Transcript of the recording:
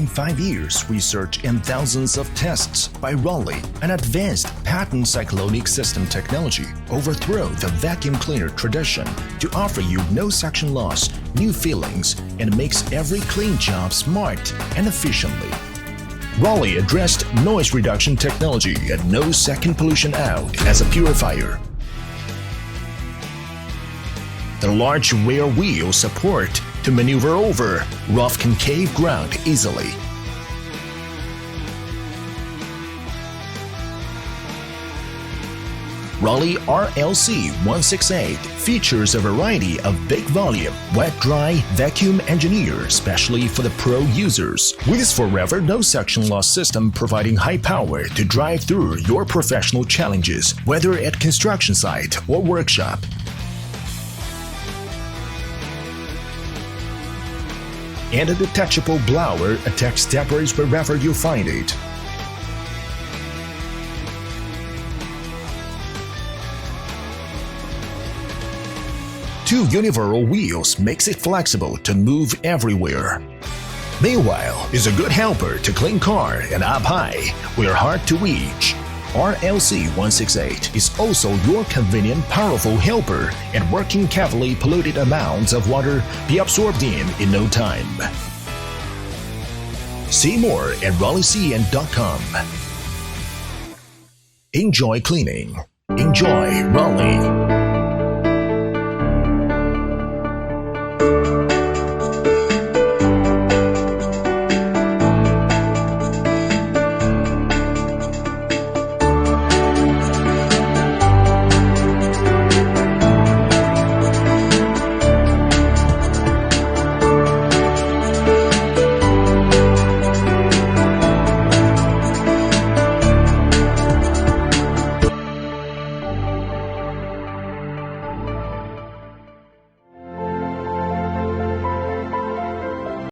5 years research and thousands of tests by ROLY, an advanced patent cyclonic system technology, overthrow the vacuum cleaner tradition to offer you no suction loss, new feelings, and makes every clean job smart and efficiently. ROLY addressed noise reduction technology and no second pollution out as a purifier. The large rear wheel support to maneuver over rough concave ground easily. ROLY RLC 168 features a variety of big volume, wet-dry vacuum engineered especially for the pro users, with its forever no suction loss system providing high power to drive through your professional challenges, whether at construction site or workshop. And a detachable blower attacks debris wherever you find it. Two universal wheels makes it flexible to move everywhere. Meanwhile, is a good helper to clean car and up high, where hard to reach. RLC 168 is also your convenient, powerful helper and working carefully polluted amounts of water be absorbed in no time. See more at ROLYCN.com. Enjoy cleaning. Enjoy ROLY.